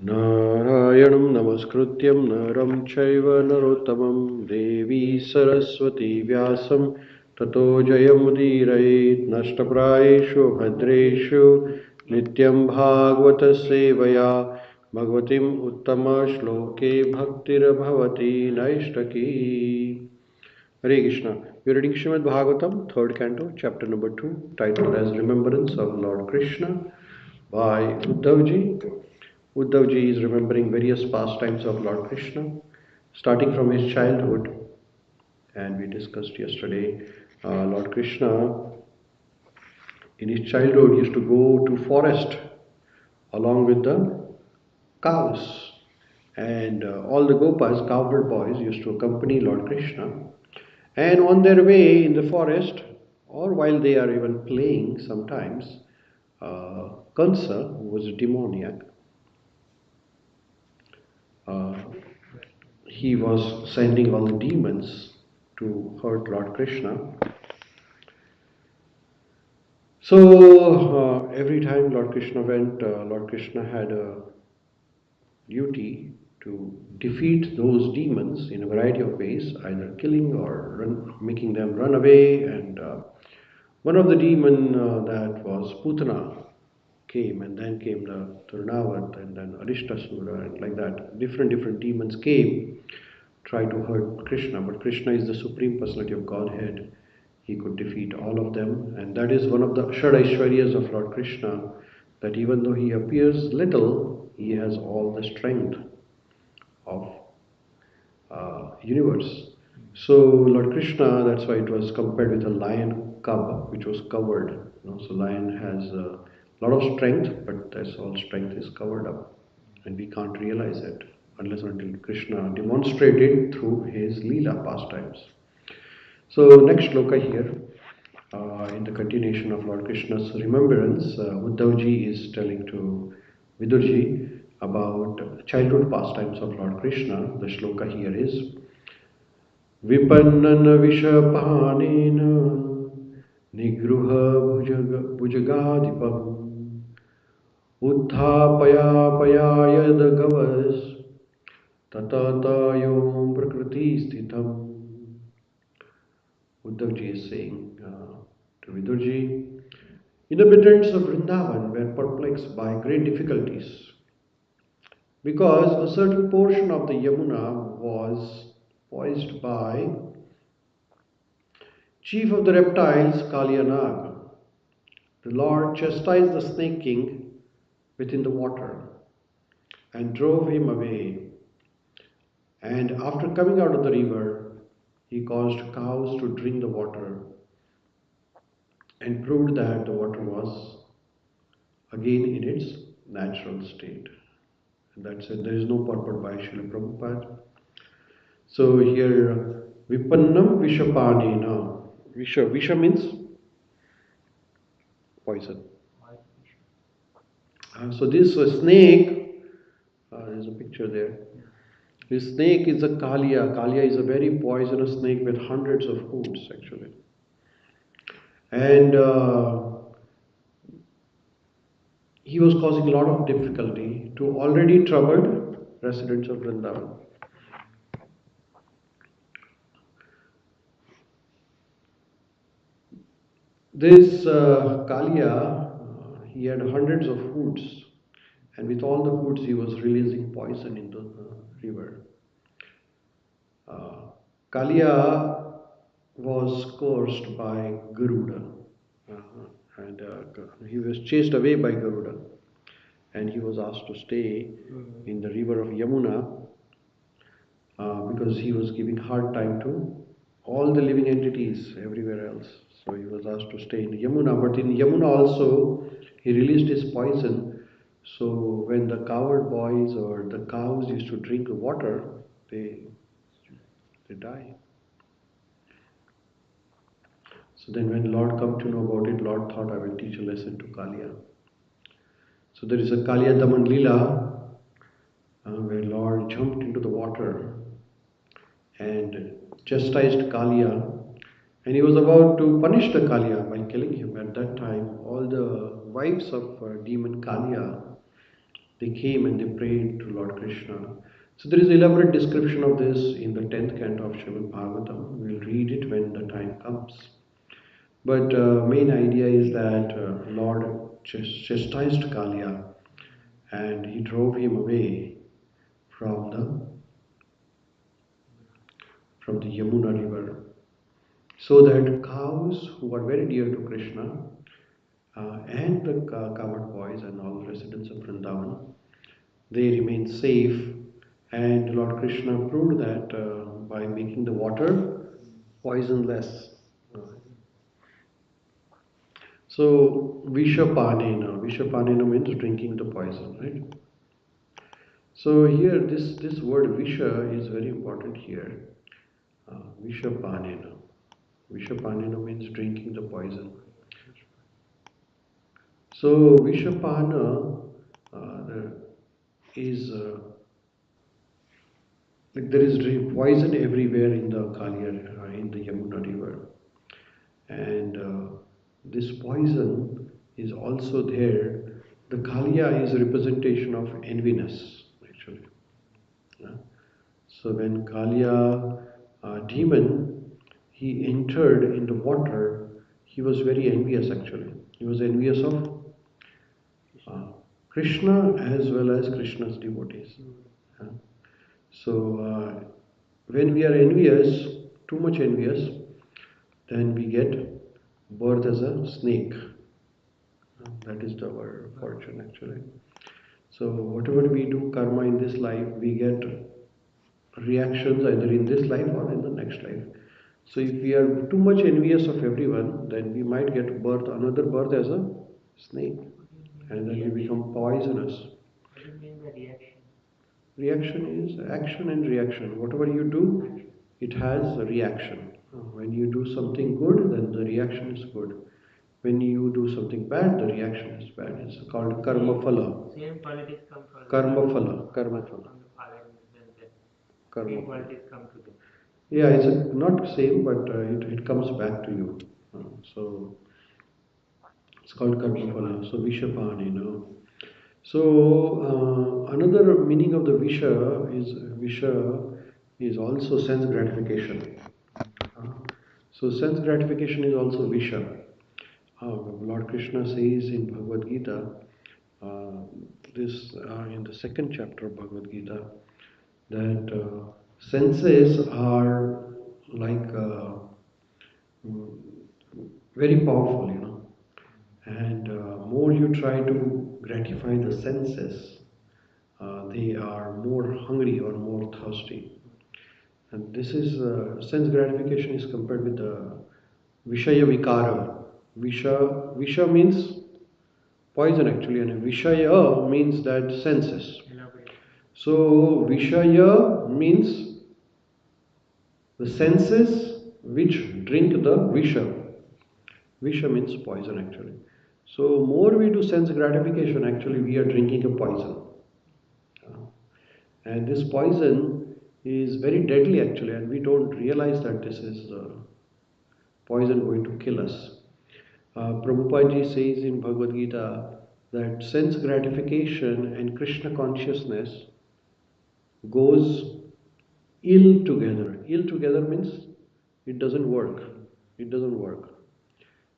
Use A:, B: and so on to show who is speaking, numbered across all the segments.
A: नारायणं नमस्कृत्यं नरं चैव नरोत्तमं देवी सरस्वती व्यासं ततो जयमुदीरयेत् नष्टप्रायेषु भद्रेषु नित्यं भागवतसेवया भगवतीम् उत्तमश्लोके भक्तिर्भवति नैष्टकी. Hare Krishna. We are reading Srimad Bhagavatam, 3rd canto, chapter number 2, titled as Remembrance of Lord Krishna by Uddhavji. Uddhavji is remembering various pastimes of Lord Krishna, starting from his childhood. And we discussed yesterday, Lord Krishna, in his childhood, used to go to forest along with the cows. And all the gopas, cowherd boys, used to accompany Lord Krishna. And on their way in the forest, or while they are even playing sometimes, Kansa, who was a demoniac, he was sending all the demons to hurt Lord Krishna. So every time Lord Krishna went, Lord Krishna had a duty to defeat those demons in a variety of ways, either killing or making them run away. And one of the demon that was Putana came, and then came the Turnavat, and then Arishtasura, and like that. Different demons came, try to hurt Krishna, but Krishna is the Supreme Personality of Godhead. He could defeat all of them, and that is one of the Shadaishwaryas of Lord Krishna, that even though he appears little, he has all the strength of universe. So Lord Krishna, that's why it was compared with a lion cub which was covered. So lion has a lot of strength, but that's all strength is covered up, and we can't realize it unless until Krishna demonstrated through his Leela pastimes. So next shloka here, in the continuation of Lord Krishna's remembrance, Uddhavji is telling to Vidurji about childhood pastimes of Lord Krishna. The shloka here is Vipannan Vishapanena Nigruha Bhujagadipam Utthapayapayayad Gavas Tatatayom Prakriti Sthitam. Uddhavji is saying to Vidurji, inhabitants of Vrindavan were perplexed by great difficulties because a certain portion of the Yamuna was poised by chief of the reptiles Kalyanag. The Lord chastised the snake king within the water and drove him away. And after coming out of the river, he caused cows to drink the water and proved that the water was again in its natural state. And that's it. There is no purport by Srila Prabhupada. So here, Vipannam Vishapanena. Visha means poison. So this snake, there's a picture there. This snake is a Kalia. Kalia is a very poisonous snake with hundreds of hoods actually. And he was causing a lot of difficulty to already troubled residents of Vrindavan. This Kalia, he had hundreds of hoods, and with all the hoods he was releasing poison into the river. Kalia was cursed by Garuda, and he was chased away by Garuda, and he was asked to stay in the river of Yamuna because he was giving hard time to all the living entities everywhere else. So he was asked to stay in Yamuna, but in Yamuna also he released his poison. So when the cowherd boys or the cows used to drink the water, they die. So then when Lord come to know about it, Lord thought, I will teach a lesson to Kalia. So there is a Kalia Daman Leela where Lord jumped into the water and chastised Kalia, And he was about to punish the Kaliya by killing him. At that time, all the wives of demon Kaliya, they came and they prayed to Lord Krishna. So there is elaborate description of this in the 10th canto of Srimad Bhagavatam. We'll read it when the time comes. But main idea is that Lord chastised Kaliya and he drove him away from the Yamuna river, so that cows who are very dear to Krishna and the cowherd boys and all residents of Vrindavan, they remain safe. And Lord Krishna proved that by making the water poisonless. So Vishapanena means drinking the poison, right? So here this word Visha is very important here. Vishapanena. Vishapanena means drinking the poison. So Vishapana is like there is poison everywhere in the Kaliya, in the Yamuna river, and this poison is also there. The Kaliya is a representation of enviness, actually. Yeah. So when Kaliya demon, he entered in the water, he was very envious actually. He was envious of uh, Krishna as well as Krishna's devotees. Yeah. So when we are envious, too much envious, then we get birth as a snake. That is our fortune actually. So whatever we do karma in this life, we get reactions either in this life or in the next life. So if we are too much envious of everyone, then we might get birth, another birth as a snake, and then we become poisonous.
B: What do you mean by reaction?
A: Reaction is action and reaction. Whatever you do, it has a reaction. When you do something good, then the reaction is good. When you do something bad, the reaction is bad. It's called karma phala.
B: Same qualities come from
A: Karma phala. Karma phala.
B: from the father in the sense that
A: Karma
B: same
A: phala.
B: qualities come to them.
A: Yeah, it's not same, but it comes back to you. So it's called karma phala. So Vishapani, So another meaning of the Visha is also sense gratification. Uh, so sense gratification is also Visha. Lord Krishna says in Bhagavad Gita, uh, this in the second chapter of Bhagavad Gita, that senses are like mm, very powerful, and more you try to gratify the senses, they are more hungry or more thirsty. And this is sense gratification is compared with the Vishaya Vikara. Visha means poison actually, and Vishaya means that senses.
B: Elaborate.
A: So Vishaya means the senses which drink the Visha. Visha means poison actually. So more we do sense gratification, actually we are drinking a poison. And this poison is very deadly actually, and we don't realize that this is poison going to kill us. Prabhupada ji says in Bhagavad Gita that sense gratification and Krishna consciousness goes ill together. Ill together means it doesn't work. It doesn't work.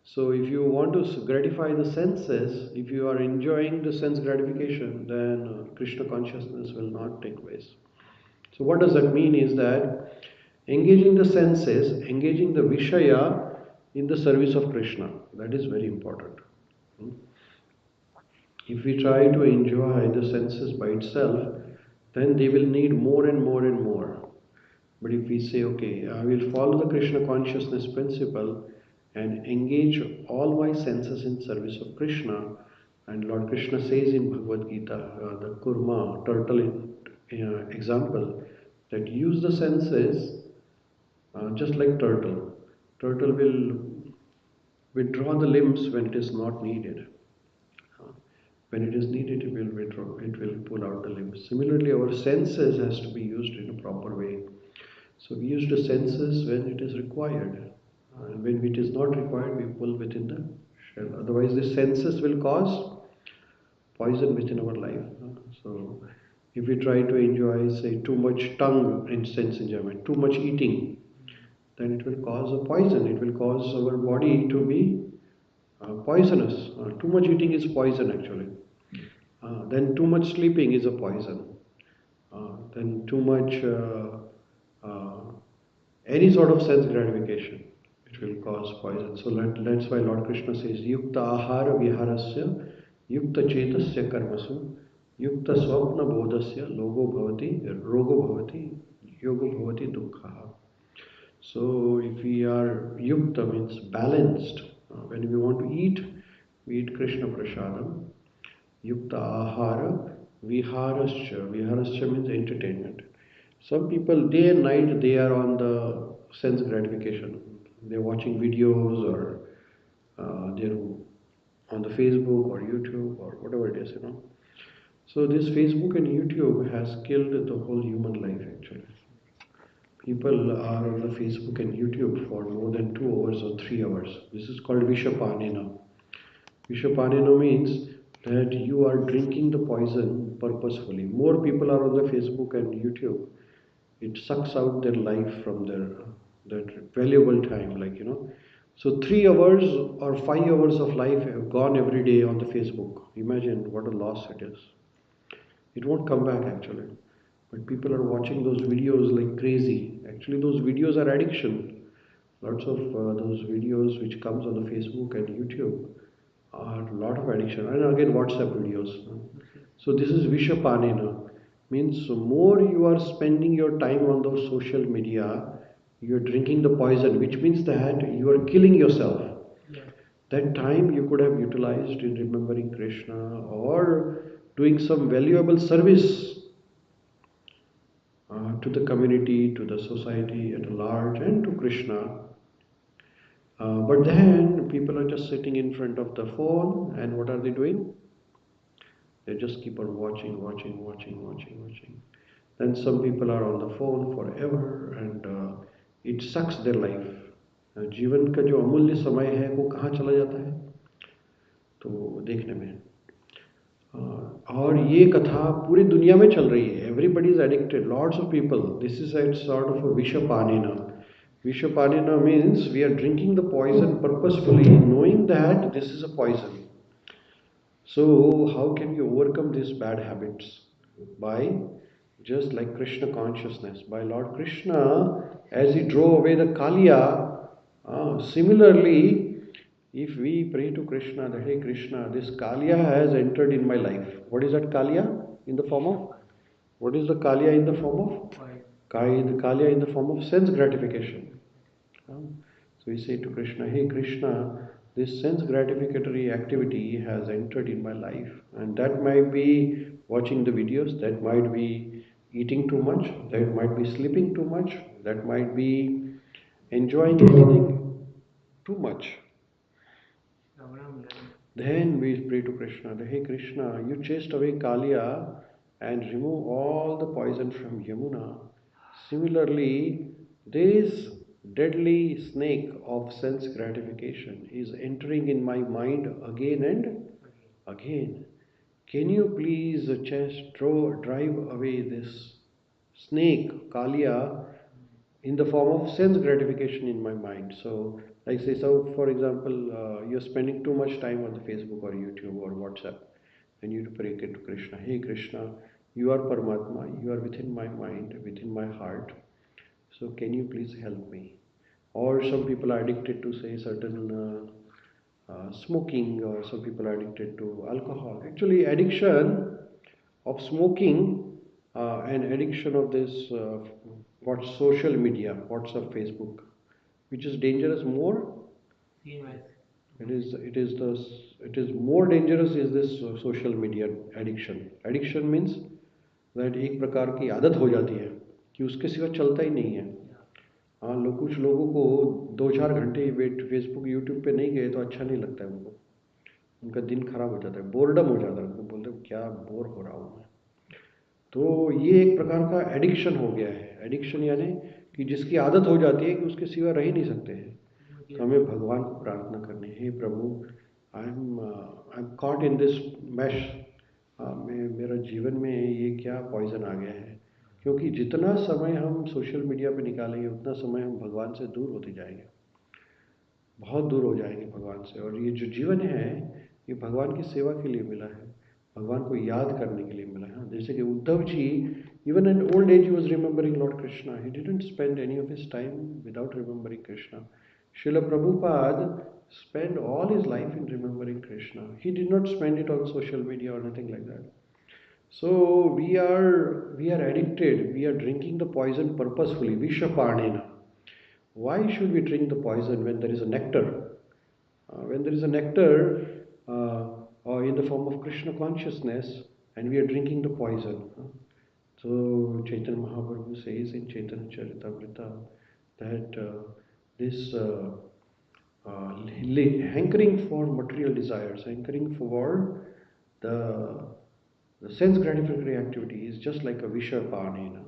A: So if you want to gratify the senses, if you are enjoying the sense gratification, then Krishna consciousness will not take place. So what does that mean is that engaging the senses, engaging the Vishaya in the service of Krishna, that is very important. If we try to enjoy the senses by itself, then they will need more and more and more. But if we say, okay, I will follow the Krishna consciousness principle and engage all my senses in service of Krishna, and Lord Krishna says in Bhagavad Gita, the kurma, turtle example, that use the senses just like turtle. Turtle will withdraw the limbs when it is not needed. When it is needed, it will withdraw, it will pull out the limbs. Similarly, our senses has to be used in a proper way. So we use the senses when it is required. And when it is not required, we pull within the shell. Otherwise, the senses will cause poison within our life. So, if we try to enjoy, say, too much tongue in sense enjoyment, too much eating, then it will cause a poison. It will cause our body to be poisonous. Too much eating is poison actually. Then too much sleeping is a poison. Then too much any sort of sense gratification, it will cause poison. So that's why Lord Krishna says, Yukta ahara viharasya, Yukta chetasya karmasu, Yukta swapna bodhasya, logo bhavati, rogo bhavati, yoga bhavati dukkha. So if we are yukta means balanced, when we want to eat, we eat Krishna Prasadam. Yukta ahara viharasya. Viharasya means entertainment. Some people day and night they are on the sense gratification. They're watching videos or they're on the Facebook or YouTube or whatever it is, So this Facebook and YouTube has killed the whole human life actually. People are on the Facebook and YouTube for more than 2 hours or 3 hours. This is called Vishapanena. Vishapanena means that you are drinking the poison purposefully. More people are on the Facebook and YouTube. It sucks out their life from their valuable time, So 3 hours or 5 hours of life have gone every day on the Facebook. Imagine what a loss it is. It won't come back actually. But people are watching those videos like crazy. Actually, those videos are addiction. Lots of those videos which comes on the Facebook and YouTube are a lot of addiction. And again, WhatsApp videos. So this is Vishapanena. Means more you are spending your time on those social media, you are drinking the poison, which means that you are killing yourself.
B: Yes.
A: That time you could have utilized in remembering Krishna or doing some valuable service to the community, to the society at large, and to Krishna. But then people are just sitting in front of the phone, and what are they doing? They just keep on watching. Then some people are on the phone forever, and it sucks their life. जीवन का जो अमूल्य समय है वो कहाँ चला जाता है तो देखने में और ये कथा पूरी दुनिया में चल रही है. Everybody is addicted. Lots of people. This is a sort of a Vishapanena. Vishapanena means we are drinking the poison purposefully, knowing that this is a poison. So how can we overcome these bad habits? By just like Krishna consciousness. By Lord Krishna, as he drove away the Kaliya, similarly, if we pray to Krishna that, hey Krishna, this Kaliya has entered in my life. What is that Kaliya in the form of? What is the Kaliya in the form of? Kaliya in the form of sense gratification. So we say to Krishna, hey Krishna, this sense gratificatory activity has entered in my life, and that might be watching the videos, that might be eating too much, that might be sleeping too much, that might be enjoying anything too much. Then we pray to Krishna, hey Krishna, you chased away Kaliya and remove all the poison from Yamuna. Similarly, this deadly snake of sense gratification is entering in my mind again and again. Can you please just drive away this snake, Kaliya, in the form of sense gratification in my mind? So, like say, so for example, you're spending too much time on the Facebook or YouTube or WhatsApp, and you pray to Krishna, hey Krishna, you are Paramatma, you are within my mind, within my heart. So can you please help me? Or some people are addicted to say certain smoking, or some people are addicted to alcohol. Actually, addiction of smoking and addiction of this what social media, WhatsApp, Facebook, which is dangerous more. It is more dangerous is this social media addiction. Addiction means that एक प्रकार की आदत हो जाती है कि उसके सिवा चलता ही नहीं है. हाँ, कुछ लोगों को 2-4 घंटे फेसबुक यूट्यूब पे नहीं गए तो अच्छा नहीं लगता है उनको. उनका दिन खराब हो जाता है, बोरडम हो जाता है उनको, बोलते हैं क्या बोर हो रहा हूँ मैं. तो ये एक प्रकार का एडिक्शन हो गया है. एडिक्शन यानी कि जिसकी आदत हो जाती है कि उसके सिवा रह ही नहीं सकते हैं. तो हमें भगवान को प्रार्थना करनी है, हे प्रभु I am caught in this mess, मेरा जीवन में ये क्या पॉइजन आ गया है। क्योंकि जितना समय हम सोशल मीडिया पे निकालेंगे उतना समय हम भगवान से दूर होते जाएंगे, बहुत दूर हो जाएंगे भगवान से। और ये जो जीवन है ये भगवान की सेवा के लिए मिला है, भगवान को याद करने के लिए मिला है। जैसे कि Uddhav ji, even in old age he was remembering Lord Krishna, he didn't spend any of his time without remembering Krishna. Srila Prabhupada spent all his life in remembering Krishna. He did not spend it on social media or anything like that. So we are addicted. We are drinking the poison purposefully. Vishaparnena. Why should we drink the poison when there is a nectar? When there is a nectar or in the form of Krishna consciousness, and we are drinking the poison. So Chaitanya Mahaprabhu says in Chaitanya Charitamrita that this hankering for material desires, hankering for the sense gratifying activity is just like a vishapanena.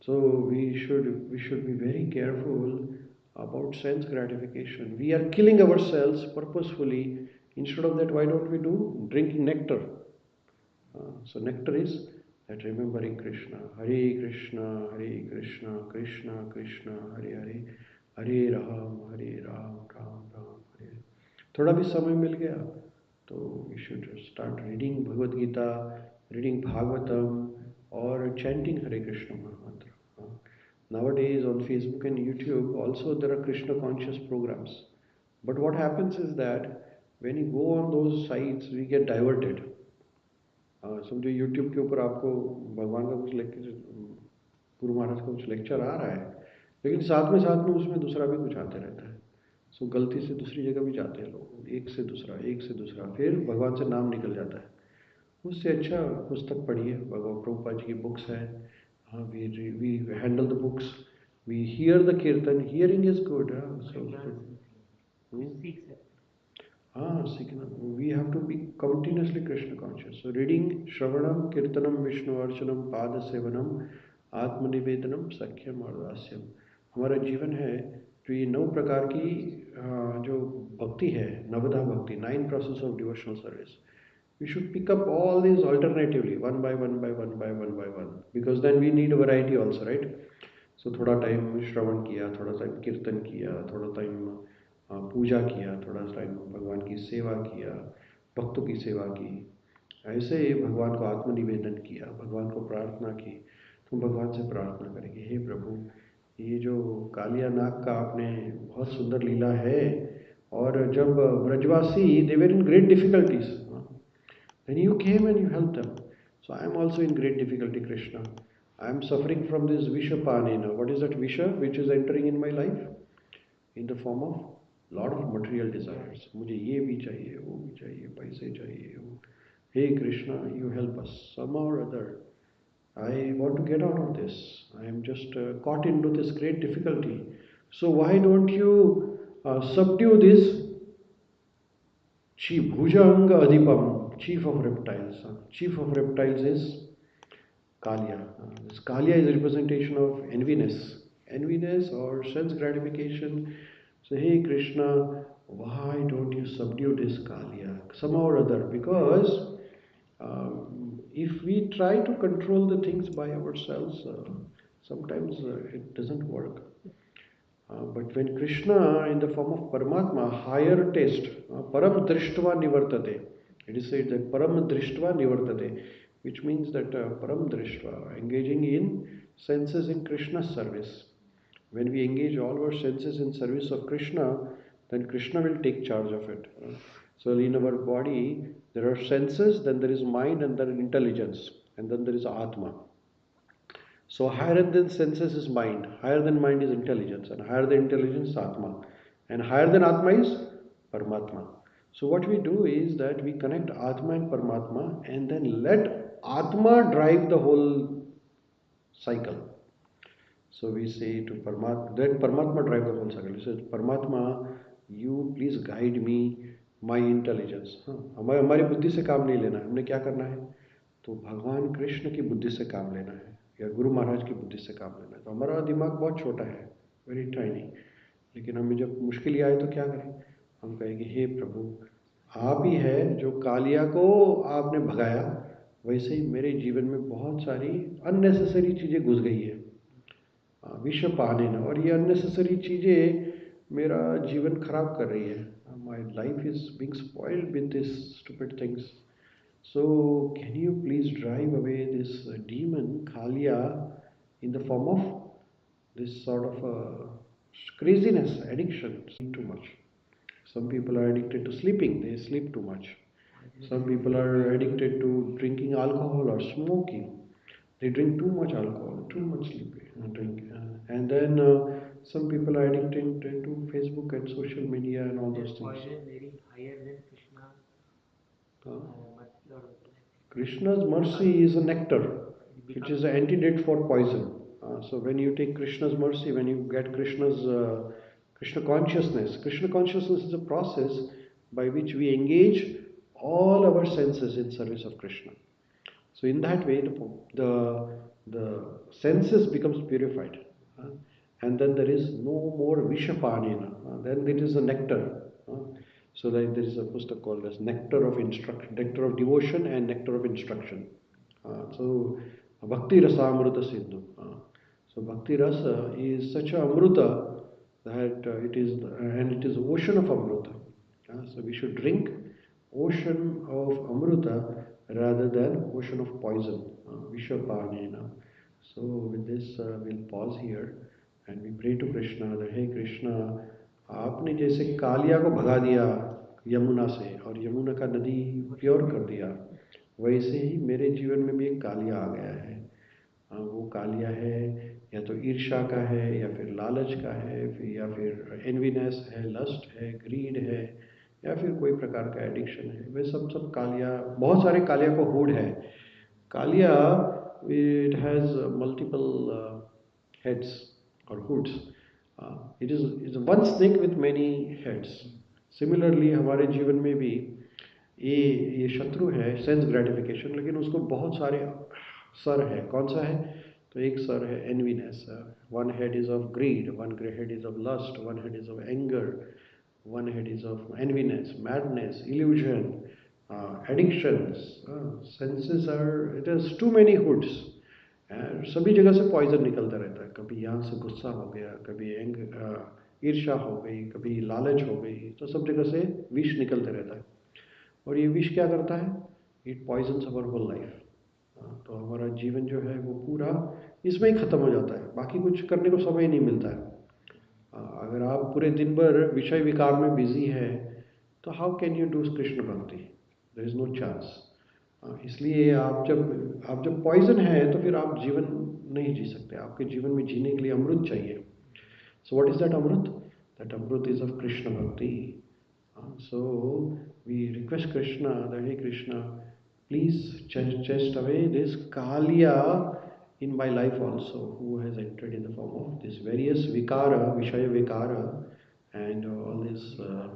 A: So we should be very careful about sense gratification. We are killing ourselves purposefully. Instead of that, why don't we do drinking nectar? So nectar is that remembering Krishna. Hare Krishna, Hare Krishna, Krishna Krishna, Hare Hare, Hare Ram, Ram Ram, Hare। थोड़ा भी समय मिल गया तो we should start reading Bhagavad Gita, reading Bhagavatam, or chanting Hare Krishna mantra. Nowadays on Facebook and YouTube also there are Krishna conscious programs. But what happens is that when you go on those sites we get diverted. समझो YouTube के ऊपर आपको भगवान का कुछ lecture, Guru Maharaj का कुछ lecture आ रहा है, लेकिन साथ में उसमें दूसरा भी कुछ आते रहता है। सो गलती से दूसरी जगह भी जाते हैं लोग, एक से दूसरा, फिर भगवान से नाम निकल जाता है। उससे अच्छा पुस्तक पढ़िए, भगवान प्रभुपाद जी की बुक्स है। हाँ, we handle the books, we hear the kirtan, hearing is good. सीखना, we have to be continuously Krishna conscious. So reading, Shravanam, Kirtanam, Vishnu Archanam, Pada Sevanam, Atmanivedanam, Sakhyam और दास्यम। हमारा जीवन है जो ये 9 प्रकार की जो भक्ति है, नवधा भक्ति, 9 process of devotional service. We should pick up all these alternatively, one by one, because then we need a variety also, right? So थोड़ा टाइम श्रवण किया, थोड़ा टाइम कीर्तन किया, थोड़ा टाइम पूजा किया, थोड़ा टाइम भगवान की सेवा किया, भक्तों की सेवा की, ऐसे भगवान को आत्मनिवेदन किया, भगवान को प्रार्थना की। तो भगवान से प्रार्थना करेंगे, हे प्रभु ये जो कालिया नाग का आपने बहुत सुंदर लीला है, और जब Brajvasi they were in great difficulties, then you came and you help them. So I am also in great difficulty Krishna, I am suffering from this विषपानेना। What is that vish which is entering in my life? In the form of lot of material desires. मुझे ये भी चाहिए, वो भी चाहिए, पैसे चाहिए, वो। हे कृष्णा, यू हेल्प अस सम और other. I want to get out of this. I am just caught into this great difficulty. So why don't you subdue this Bhujanga Adipam, chief of reptiles? Chief of reptiles is Kaliya. This Kaliya is a representation of enviness or sense gratification. So hey Krishna, why don't you subdue this Kaliya somehow or other? Because if we try to control the things by ourselves, sometimes it doesn't work. But when Krishna in the form of Paramatma, higher taste, Param Drishtva Nivartate, it is said that Param Drishtva Nivartate, which means that Param Drishtva, engaging in senses in Krishna's service. When we engage all our senses in service of Krishna, then Krishna will take charge of it. So in our body, there are senses, then there is mind, and then intelligence, and then there is Atma. So higher than senses is mind, higher than mind is intelligence, and higher than intelligence is Atma, and higher than Atma is Paramatma. So what we do is that we connect Atma and Paramatma, and then let Atma drive the whole cycle. So we say to Paramatma, let Paramatma drive the whole cycle. He says, Paramatma, you please guide me, my intelligence. हमारी बुद्धि से काम नहीं लेना है, हमने क्या करना है? तो भगवान कृष्ण की बुद्धि से काम लेना है, या गुरु महाराज की बुद्धि से काम लेना है। तो हमारा दिमाग बहुत छोटा है, वेरी टाइनी, लेकिन हमें जब मुश्किल आए तो क्या करें? हम कहेंगे हे प्रभु, आप ही है जो कालिया को आपने भगाया, वैसे ही मेरे जीवन में बहुत सारी अननेसेसरी चीज़ें घुस गई है, विष पाने न, और ये अननेसेसरी चीज़ें मेरा जीवन खराब कर रही है. My life is being spoiled with this stupid things. So can you please drive away this demon Kaliya in the form of this sort of craziness, addiction, sleep too much. Some people are addicted to sleeping, they sleep too much. Some people are addicted to drinking alcohol or smoking. They drink too much alcohol, too much sleeping, drink. And then some people are addicted to Facebook and social media and all those things.
B: Poison very higher than Krishna.
A: Krishna's mercy is a nectar, which is an antidote for poison. So when you take Krishna's mercy, when you get Krishna consciousness is a process by which we engage all our senses in service of Krishna. So in that way, the senses becomes purified, and then there is no more vishapanena. Then it is a nectar. So that there is a puस्तक called as nectar of instruction, nectar of devotion, and nectar of instruction. So bhakti rasamruta sindhu. So bhakti rasa is such a amruta that it is ocean of amruta. So we should drink ocean of amruta rather than ocean of poison, vishapanena. So with this, we'll pause here and we pray to Krishna that, hey Krishna, आपने जैसे कालिया को भगा दिया यमुना से और यमुना का नदी pure कर दिया, वैसे ही मेरे जीवन में भी एक कालिया आ गया है. वो कालिया है या तो ईर्ष्या का है, या फिर लालच का है, या फिर एनवीनेस है, लस्ट है, ग्रीड है, या फिर कोई प्रकार का एडिक्शन है. वे सब कालिया, बहुत सारे कालिया को हुड है. Kaliya, it has multiple heads or hoods. It is one snake with many heads. Similarly हमारे जीवन में भी ये शत्रु है सेंस ग्रेटिफिकेशन, लेकिन उसको बहुत सारे सर है. कौन सा है? तो एक सर है enviousness. One head is of greed, one head is of lust, one head is of anger, one head is of enviness, madness, illusion, addictions. Senses are, it has too many hoods. सभी जगह से poison निकलता रहता है. कभी यहाँ से गुस्सा हो गया, कभी ईर्ष्या हो गई, कभी लालच हो गई, तो सब जगह से विष निकलते रहता है. और ये विष क्या करता है? It poisons our whole life. तो हमारा जीवन जो है वो पूरा इसमें ही खत्म हो जाता है. बाकी कुछ करने को समय ही नहीं मिलता है. अगर आप पूरे दिन भर विषय विकार में बिजी है, तो how can you do Krishna bhakti? There is no chance. इसलिए आप जब पॉइजन है तो फिर आप जीवन नहीं जी सकते. आपके जीवन में जीने के लिए अमृत चाहिए. So what is that amrit? That amrit is of Krishna bhakti. So we request Krishna that हे Krishna, please chest away this Kaliya in my life also, who has entered in the form of this various vikara, Vishaya vikara, and all these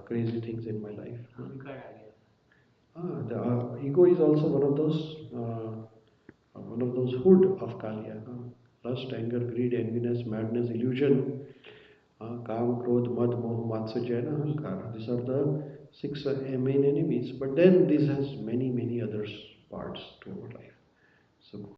A: crazy things in my life. The ego is also one of those hood of Kaliya. Lust, anger, greed, enviness, madness, illusion, Kam, Krodh, Mad, Moh, Matsya, and Ahankara. These are the six main enemies, but then this has many other parts to our life. So